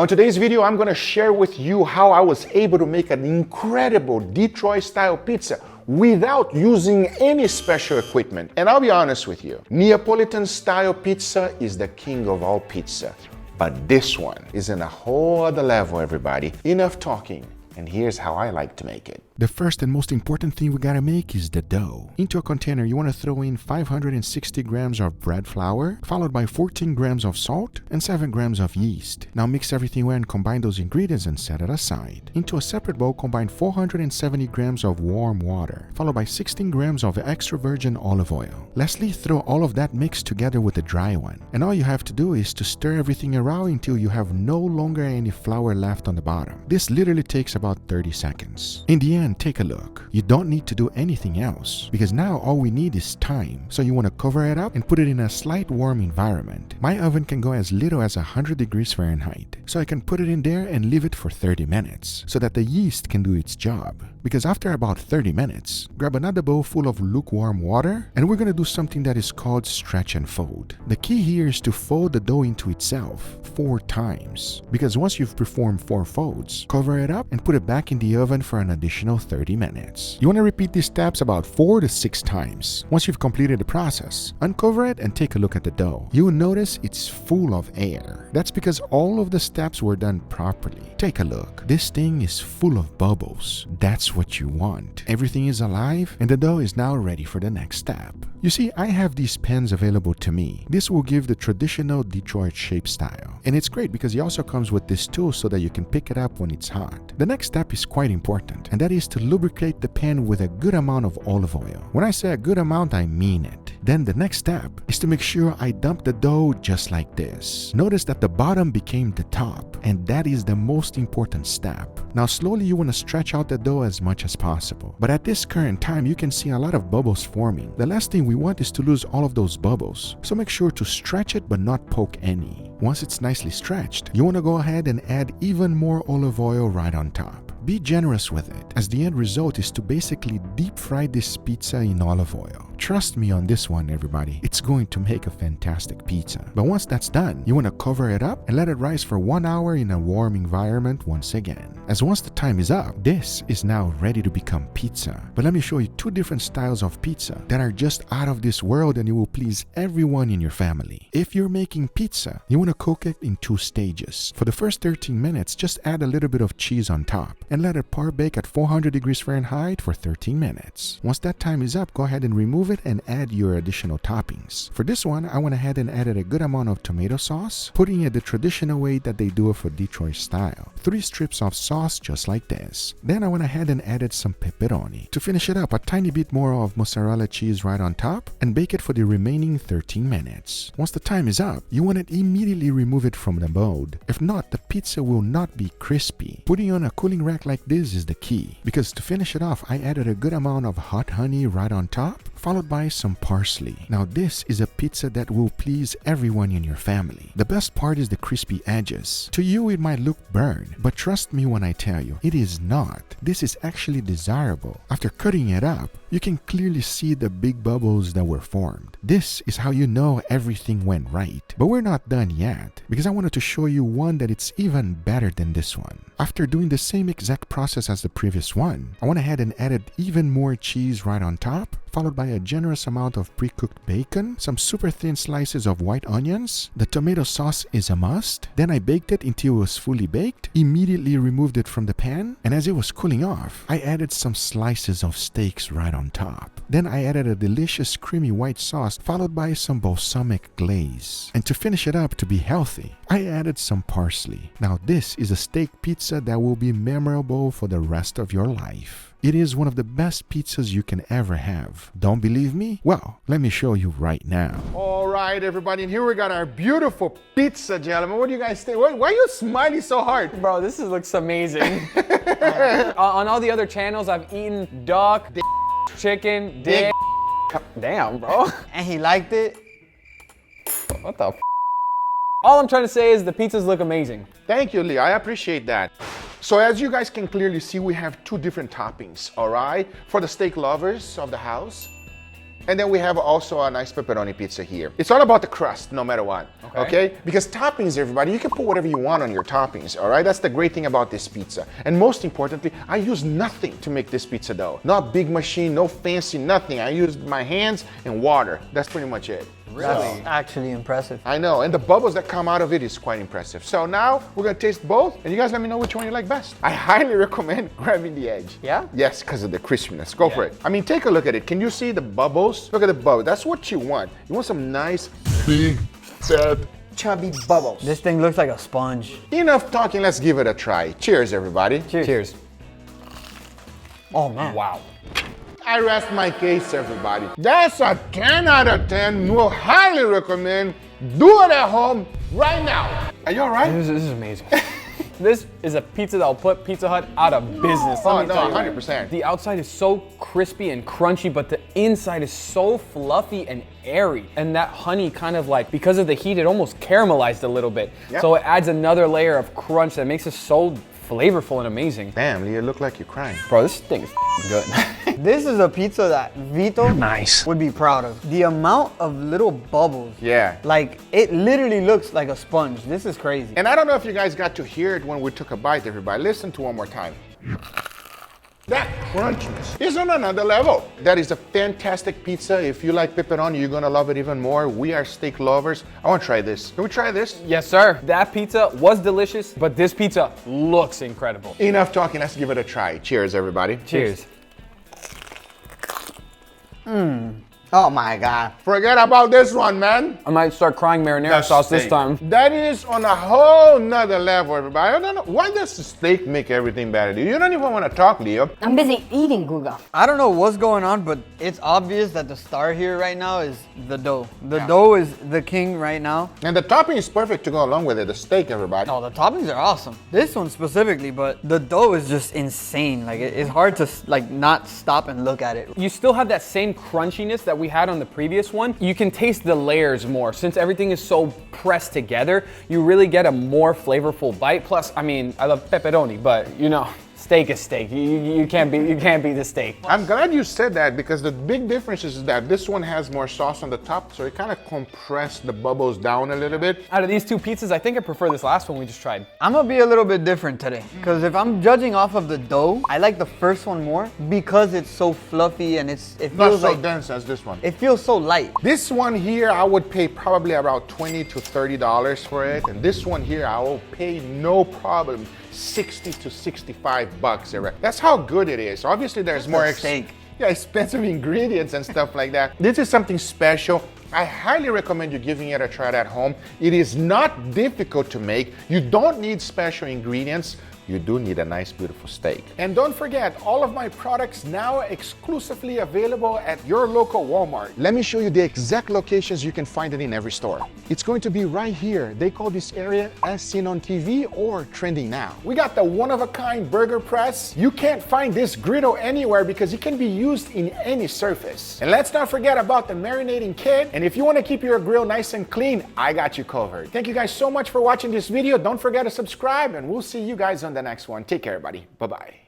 On today's video, I'm gonna share with you how I was able to make an incredible Detroit-style pizza without using any special equipment. And I'll be honest with you, Neapolitan-style pizza is the king of all pizza. But this one is in a whole other level, everybody. Enough talking, and here's how I like to make it. The first and most important thing we gotta make is the dough. Into a container, you wanna throw in 560 grams of bread flour, followed by 14 grams of salt and 7 grams of yeast. Now mix everything well and combine those ingredients and set it aside. Into a separate bowl, combine 470 grams of warm water, followed by 16 grams of extra virgin olive oil. Lastly, throw all of that mix together with the dry one. And all you have to do is to stir everything around until you have no longer any flour left on the bottom. This literally takes about 30 seconds. In the end, take a look. You don't need to do anything else because now all we need is time. So you want to cover it up and put it in a slight warm environment. My oven can go as little as 100 degrees Fahrenheit. So I can put it in there and leave it for 30 minutes so that the yeast can do its job. Because after about 30 minutes, grab another bowl full of lukewarm water and we're going to do something that is called stretch and fold. The key here is to fold the dough into itself 4 times. Because once you've performed 4 folds, cover it up and put it back in the oven for an additional 30 minutes. You want to repeat these steps about 4 to 6 times. Once you've completed the process, uncover it and take a look at the dough. You will notice it's full of air. That's because all of the steps were done properly. Take a look. This thing is full of bubbles. That's what you want. Everything is alive and the dough is now ready for the next step. You see, I have these pens available to me. This will give the traditional Detroit shape style. And it's great because it also comes with this tool so that you can pick it up when it's hot. The next step is quite important, and that is to lubricate the pan with a good amount of olive oil. When I say a good amount, I mean it. Then the next step is to make sure I dump the dough just like this. Notice that the bottom became the top, and that is the most important step. Now slowly you want to stretch out the dough as much as possible. But at this current time, you can see a lot of bubbles forming. The last thing we want is to lose all of those bubbles. So make sure to stretch it but not poke any. Once it's nicely stretched, you want to go ahead and add even more olive oil right on top. Be generous with it, as the end result is to basically deep fry this pizza in olive oil. Trust me on this one, everybody. It's going to make a fantastic pizza. But once that's done, you want to cover it up and let it rise for 1 hour in a warm environment once again. As once the time is up, this is now ready to become pizza. But let me show you 2 different styles of pizza that are just out of this world and it will please everyone in your family. If you're making pizza, you want to cook it in 2 stages. For the first 13 minutes, just add a little bit of cheese on top and let it par bake at 400 degrees Fahrenheit for 13 minutes. Once that time is up, go ahead and remove it and add your additional toppings. For this one, I went ahead and added a good amount of tomato sauce, putting it the traditional way that they do it for Detroit style. 3 strips of sauce just like this. Then I went ahead and added some pepperoni. To finish it up, a tiny bit more of mozzarella cheese right on top and bake it for the remaining 13 minutes. Once the time is up, you want to immediately remove it from the mold. If not, the pizza will not be crispy. Putting on a cooling rack like this is the key, because to finish it off, I added a good amount of hot honey right on top, followed by some parsley. Now this is a pizza that will please everyone in your family. The best part is the crispy edges. To you it might look burned, but trust me when I tell you, it is not. This is actually desirable. After cutting it up, you can clearly see the big bubbles that were formed. This is how you know everything went right. But we're not done yet, because I wanted to show you one that it's even better than this one. After doing the same exact process as the previous one, I went ahead and added even more cheese right on top, followed by a generous amount of pre-cooked bacon, some super thin slices of white onions. The tomato sauce is a must. Then I baked it until it was fully baked, immediately removed it from the pan, and as it was cooling off, I added some slices of steaks right on top. Then I added a delicious creamy white sauce, followed by some balsamic glaze. And to finish it up to be healthy, I added some parsley. Now this is a steak pizza that will be memorable for the rest of your life. It is one of the best pizzas you can ever have. Don't believe me? Well, let me show you right now. All right, everybody, and here we got our beautiful pizza, gentlemen. What do you guys think? Why are you smiling so hard? Bro, this looks amazing. On all the other channels, I've eaten duck, chicken, dick. Damn, bro. And he liked it. What the All I'm trying to say is the pizzas look amazing. Thank you, Lee. I appreciate that. So as you guys can clearly see, we have 2 different toppings, all right? For the steak lovers of the house, And then we have also a nice pepperoni pizza here. It's all about the crust, no matter what. Okay? Because toppings, everybody, you can put whatever you want on your toppings, all right? That's the great thing about this pizza. And most importantly, I use nothing to make this pizza dough. Not big machine, no fancy, nothing. I used my hands and water. That's pretty much it. That's actually impressive. I know, and the bubbles that come out of it is quite impressive. So now we're gonna taste both, and you guys let me know which one you like best. I highly recommend grabbing the edge. Yeah? Yes, because of the crispiness. Go for it. I mean, take a look at it. Can you see the bubbles? Look at the bubbles. That's what you want. You want some nice, big, fat, chubby bubbles. This thing looks like a sponge. Enough talking, let's give it a try. Cheers, everybody. Cheers. Oh man. Wow. I rest my case, everybody. That's a 10 out of 10. We'll highly recommend. Do it at home right now. Are you all right? This is amazing. This is a pizza that'll put Pizza Hut out of business. Oh, Let me no, tell you. 100%. The outside is so crispy and crunchy, but the inside is so fluffy and airy. And that honey kind of like, because of the heat, it almost caramelized a little bit. Yeah. So it adds another layer of crunch that makes it so flavorful and amazing. Damn, Leah, look like you're crying. Bro, this thing is good. This is a pizza that Vito Nice. would be proud of. The amount of little bubbles. Yeah. Like, it literally looks like a sponge. This is crazy. And I don't know if you guys got to hear it when we took a bite, everybody. Listen to one more time. That crunchiness is on another level. That is a fantastic pizza. If you like pepperoni, you're gonna love it even more. We are steak lovers. I wanna try this. Can we try this? Yes, sir. That pizza was delicious, but this pizza looks incredible. Enough talking, let's give it a try. Cheers, everybody. Cheers. Oh my God. Forget about this one, man. I might start crying marinara sauce this time. That is on a whole nother level, everybody. I don't know. Why does the steak make everything better? You don't even want to talk, Leo. I'm busy eating, Guga. I don't know what's going on, but it's obvious that the star here right now is the dough. The dough is the king right now. And the topping is perfect to go along with it. The steak, everybody. Oh, the toppings are awesome. This one specifically, but the dough is just insane. Like, it's hard to like not stop and look at it. You still have that same crunchiness that we had on the previous one. You can taste the layers more. Since everything is so pressed together, you really get a more flavorful bite. Plus, I mean, I love pepperoni, but you know, steak is steak. You can't beat the steak. I'm glad you said that because the big difference is that this one has more sauce on the top, so it kind of compressed the bubbles down a little bit. Out of these two pizzas, I think I prefer this last one we just tried. I'm gonna be a little bit different today. Because if I'm judging off of the dough, I like the first one more because it's so fluffy and it Not feels so like, dense as this one. it feels so light. This one here, I would pay probably about $20 to $30 for it. And this one here, I will pay no problem, 60 to 65 bucks. That's how good it is. Obviously, there's more steak. expensive ingredients and stuff like that. This is something special. I highly recommend you giving it a try at home. It is not difficult to make. You don't need special ingredients. You do need a nice, beautiful steak. And don't forget, all of my products now exclusively available at your local Walmart. Let me show you the exact locations you can find it in every store. It's going to be right here. They call this area As Seen on TV or Trending Now. We got the one-of-a-kind burger press. You can't find this griddle anywhere because it can be used in any surface. And let's not forget about the marinating kit. And if you want to keep your grill nice and clean, I got you covered. Thank you guys so much for watching this video. Don't forget to subscribe, and we'll see you guys on the next one. Take care, everybody. Bye-bye.